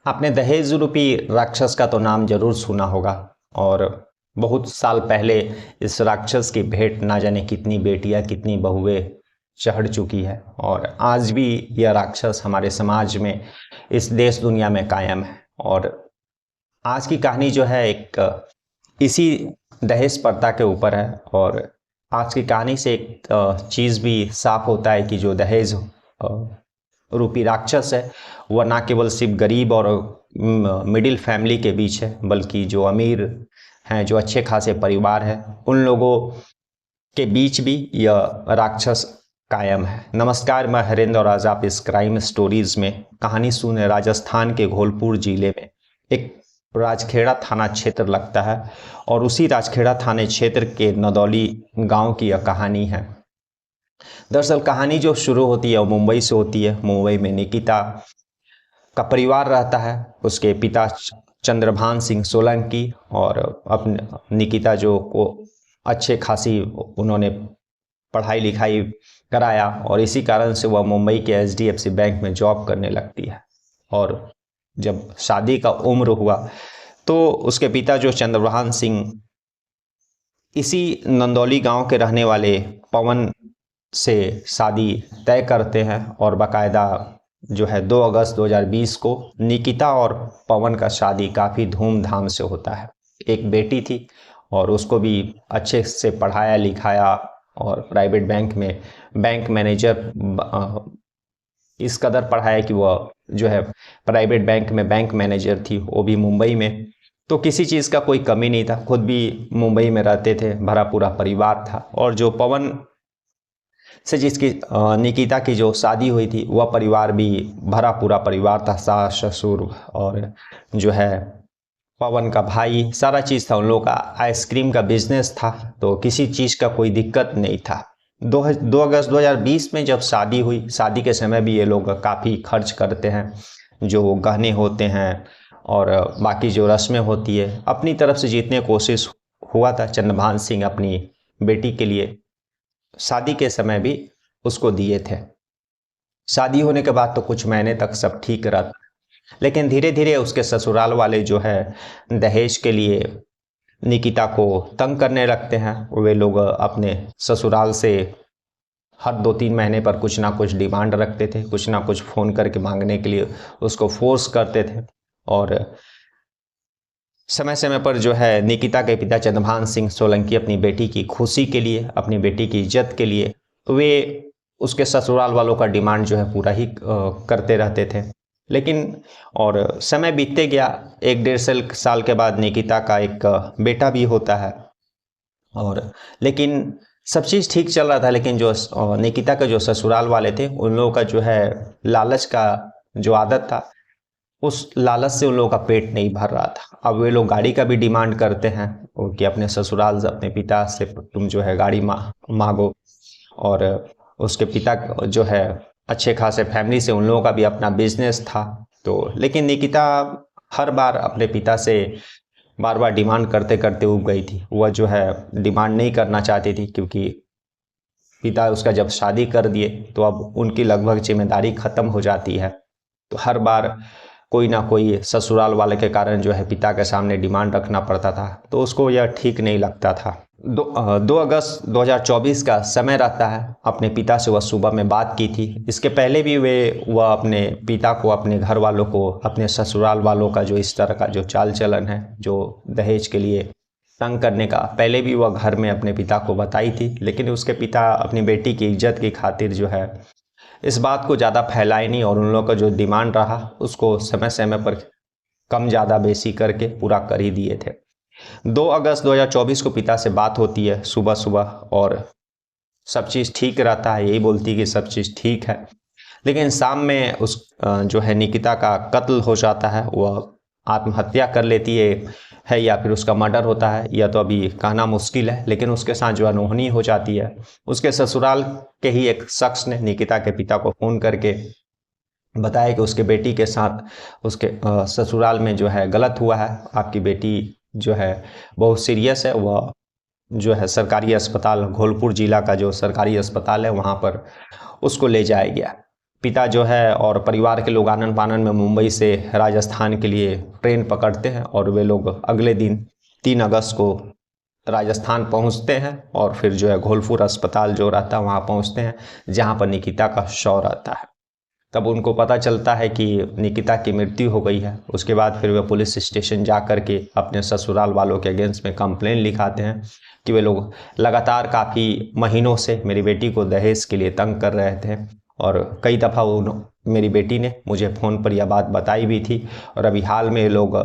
आपने दहेज रूपी राक्षस का तो नाम जरूर सुना होगा। और बहुत साल पहले इस राक्षस की भेंट ना जाने कितनी बेटियां कितनी बहुएं चढ़ चुकी है, और आज भी यह राक्षस हमारे समाज में, इस देश दुनिया में कायम है। और आज की कहानी जो है एक इसी दहेज प्रथा के ऊपर है। और आज की कहानी से एक चीज़ भी साफ होता है कि जो दहेज रूपी राक्षस है वह ना केवल सिर्फ गरीब और मिडिल फैमिली के बीच है, बल्कि जो अमीर हैं, जो अच्छे खासे परिवार हैं, उन लोगों के बीच भी यह राक्षस कायम है। नमस्कार, मैं हरेंद्र और आज आप इस क्राइम स्टोरीज में कहानी सुने। राजस्थान के धौलपुर जिले में एक राजखेड़ा थाना क्षेत्र लगता है, और उसी राजखेड़ा थाने क्षेत्र के नदौली गांव की यह कहानी है। दरअसल कहानी जो शुरू होती है वो मुंबई से होती है। मुंबई में निकिता का परिवार रहता है। उसके पिता चंद्रभान सिंह सोलंकी, और अपने निकिता जो को अच्छे खासी उन्होंने पढ़ाई लिखाई कराया, और इसी कारण से वह मुंबई के एचडीएफसी बैंक में जॉब करने लगती है। और जब शादी का उम्र हुआ तो उसके पिता जो चंद्रभान सिंह इसी नंदौली गांव के रहने वाले पवन से शादी तय करते हैं, और बाकायदा जो है 2 अगस्त 2020 को निकिता और पवन का शादी काफ़ी धूमधाम से होता है। एक बेटी थी और उसको भी अच्छे से पढ़ाया लिखाया, और प्राइवेट बैंक में बैंक मैनेजर इस कदर पढ़ाया कि वह जो है प्राइवेट बैंक में बैंक मैनेजर थी, वो भी मुंबई में। तो किसी चीज़ का कोई कमी नहीं था, खुद भी मुंबई में रहते थे, भरा पूरा परिवार था। और जो पवन से जिसकी निकिता की जो शादी हुई थी वह परिवार भी भरा पूरा परिवार था, सास ससुर और जो है पवन का भाई, सारा चीज़ था। उन लोगों का आइसक्रीम का बिजनेस था, तो किसी चीज़ का कोई दिक्कत नहीं था। 2 अगस्त 2020 में जब शादी हुई, शादी के समय भी ये लोग काफ़ी खर्च करते हैं, जो गहने होते हैं और बाकी जो रस्में होती है, अपनी तरफ से जितने कोशिश हुआ था चंद्रभान सिंह अपनी बेटी के लिए शादी के समय भी उसको दिए थे। शादी होने के बाद तो कुछ महीने तक सब ठीक रहा, लेकिन धीरे धीरे उसके ससुराल वाले जो है दहेज के लिए निकिता को तंग करने लगते हैं। वे लोग अपने ससुराल से हर 2-3 महीने पर कुछ ना कुछ डिमांड रखते थे, कुछ ना कुछ फ़ोन करके मांगने के लिए उसको फोर्स करते थे। और समय समय पर जो है निकिता के पिता चंद्रभान सिंह सोलंकी अपनी बेटी की खुशी के लिए, अपनी बेटी की इज्जत के लिए वे उसके ससुराल वालों का डिमांड जो है पूरा ही करते रहते थे। लेकिन और समय बीतते गया, 1-1.5 साल के बाद निकिता का एक बेटा भी होता है। और लेकिन सब चीज़ ठीक चल रहा था, लेकिन जो निकिता के जो ससुराल वाले थे उन लोगों का जो है लालच का जो आदत था, उस लालच से उन लोगों का पेट नहीं भर रहा था। अब वे लोग गाड़ी का भी डिमांड करते हैं कि अपने ससुराल से, अपने पिता से तुम जो है गाड़ी मांगो। और उसके पिता जो है अच्छे खासे फैमिली से, उन लोगों का भी अपना बिजनेस था। तो लेकिन निकिता हर बार अपने पिता से बार बार डिमांड करते करते उब गई थी। वह जो है डिमांड नहीं करना चाहती थी, क्योंकि पिता उसका जब शादी कर दिए तो अब उनकी लगभग जिम्मेदारी ख़त्म हो जाती है। तो हर बार कोई ना कोई ससुराल वाले के कारण जो है पिता के सामने डिमांड रखना पड़ता था, तो उसको यह ठीक नहीं लगता था। 2 अगस्त 2024 का समय रहता है। अपने पिता से वह सुबह में बात की थी। इसके पहले भी वह अपने पिता को, अपने घर वालों को, अपने ससुराल वालों का जो इस तरह का जो चाल चलन है, जो दहेज के लिए तंग करने का, पहले भी वह घर में अपने पिता को बताई थी। लेकिन उसके पिता अपनी बेटी की इज्जत की खातिर जो है इस बात को ज़्यादा फैलाए नहीं, और उन लोगों का जो डिमांड रहा उसको समय समय पर कम ज़्यादा बेसी करके पूरा कर ही दिए थे। 2 अगस्त 2024 को पिता से बात होती है सुबह सुबह, और सब चीज़ ठीक रहता है, यही बोलती कि सब चीज़ ठीक है। लेकिन शाम में उस जो है निकिता का कत्ल हो जाता है। वह आत्महत्या कर लेती है या फिर उसका मर्डर होता है, या तो अभी कहना मुश्किल है। लेकिन उसके साथ जो अनहोनी हो जाती है, उसके ससुराल के ही एक शख्स ने निकिता के पिता को फ़ोन करके बताया कि उसके बेटी के साथ उसके ससुराल में जो है गलत हुआ है। आपकी बेटी जो है बहुत सीरियस है, वह जो है सरकारी अस्पताल, धौलपुर जिला का जो सरकारी अस्पताल है वहाँ पर उसको ले जाया गया। पिता जो है और परिवार के लोग आनन फानन में मुंबई से राजस्थान के लिए ट्रेन पकड़ते हैं और वे लोग अगले दिन 3 अगस्त को राजस्थान पहुंचते हैं और फिर जो है घोलपुर अस्पताल जो रहता है वहाँ पहुंचते हैं, जहाँ पर निकिता का शव रहता है। तब उनको पता चलता है कि निकिता की मृत्यु हो गई है। उसके बाद फिर वे पुलिस स्टेशन जा कर के अपने ससुराल वालों के अगेंस्ट में कंप्लेन लिखाते हैं कि वे लोग लगातार काफ़ी महीनों से मेरी बेटी को दहेज के लिए तंग कर रहे थे और कई दफ़ा मेरी बेटी ने मुझे फ़ोन पर यह बात बताई भी थी। और अभी हाल में लोग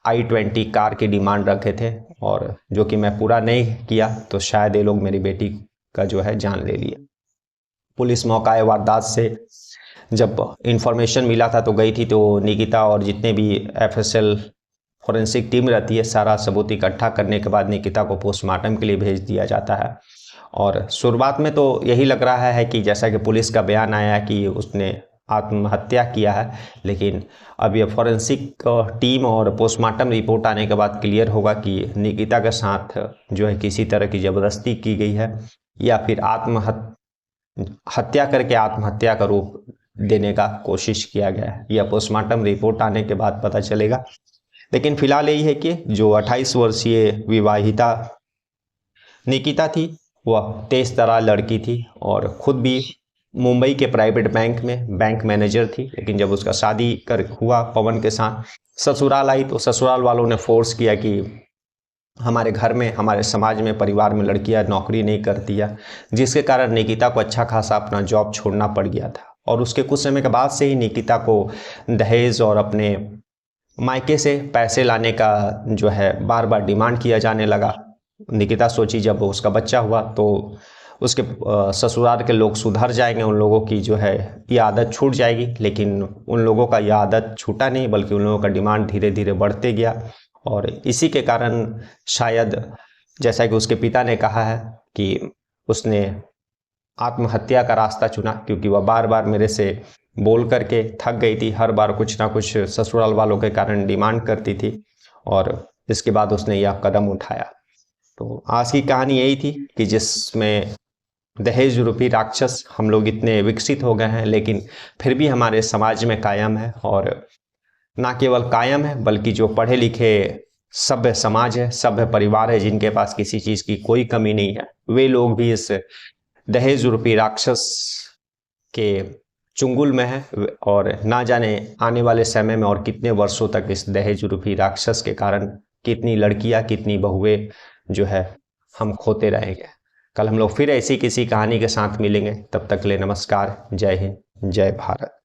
i20 कार की डिमांड रखे थे और जो कि मैं पूरा नहीं किया तो शायद ये लोग मेरी बेटी का जो है जान ले लिए। पुलिस मौका वारदात से जब इंफॉर्मेशन मिला था तो गई थी, तो निकिता और जितने भी FSL फॉरेंसिक टीम रहती है सारा सबूत इकट्ठा करने के बाद निकिता को पोस्टमार्टम के लिए भेज दिया जाता है। और शुरुआत में तो यही लग रहा है कि जैसा कि पुलिस का बयान आया है कि उसने आत्महत्या किया है, लेकिन अब ये फॉरेंसिक टीम और पोस्टमार्टम रिपोर्ट आने के बाद क्लियर होगा कि निकिता के साथ जो है किसी तरह की ज़बरदस्ती की गई है या फिर हत्या करके आत्महत्या का रूप देने का कोशिश किया गया है। यह पोस्टमार्टम रिपोर्ट आने के बाद पता चलेगा। लेकिन फिलहाल यही है कि जो 28 वर्षीय विवाहिता निकिता थी वह तेज तर्रार लड़की थी और खुद भी मुंबई के प्राइवेट बैंक में बैंक मैनेजर थी। लेकिन जब उसका शादी हुआ पवन के साथ, ससुराल आई तो ससुराल वालों ने फोर्स किया कि हमारे घर में, हमारे समाज में, परिवार में लड़कियां नौकरी नहीं करती है, जिसके कारण निकिता को अच्छा खासा अपना जॉब छोड़ना पड़ गया था। और उसके कुछ समय के बाद से ही निकिता को दहेज और अपने मायके से पैसे लाने का जो है बार बार डिमांड किया जाने लगा। निकिता सोची जब उसका बच्चा हुआ तो उसके ससुराल के लोग सुधर जाएंगे, उन लोगों की जो है ये आदत छूट जाएगी। लेकिन उन लोगों का यह आदत छूटा नहीं, बल्कि उन लोगों का डिमांड धीरे धीरे बढ़ते गया। और इसी के कारण शायद, जैसा कि उसके पिता ने कहा है कि उसने आत्महत्या का रास्ता चुना, क्योंकि वह बार बार मेरे से बोल करके थक गई थी। हर बार कुछ ना कुछ ससुराल वालों के कारण डिमांड करती थी और इसके बाद उसने यह कदम उठाया। तो आज की कहानी यही थी कि जिसमें दहेज रूपी राक्षस हम लोग इतने विकसित हो गए हैं, लेकिन फिर भी हमारे समाज में कायम है। और ना केवल कायम है बल्कि जो पढ़े लिखे सभ्य समाज है, सभ्य परिवार है, जिनके पास किसी चीज़ की कोई कमी नहीं है, वे लोग भी इस दहेज रूपी राक्षस के चुंगल में है। और ना जाने आने वाले समय में और कितने वर्षों तक इस दहेज रूपी राक्षस के कारण कितनी लड़कियां, कितनी बहुएं जो है हम खोते रहेंगे। कल हम लोग फिर ऐसी किसी कहानी के साथ मिलेंगे। तब तक के लिए नमस्कार, जय हिंद, जय भारत।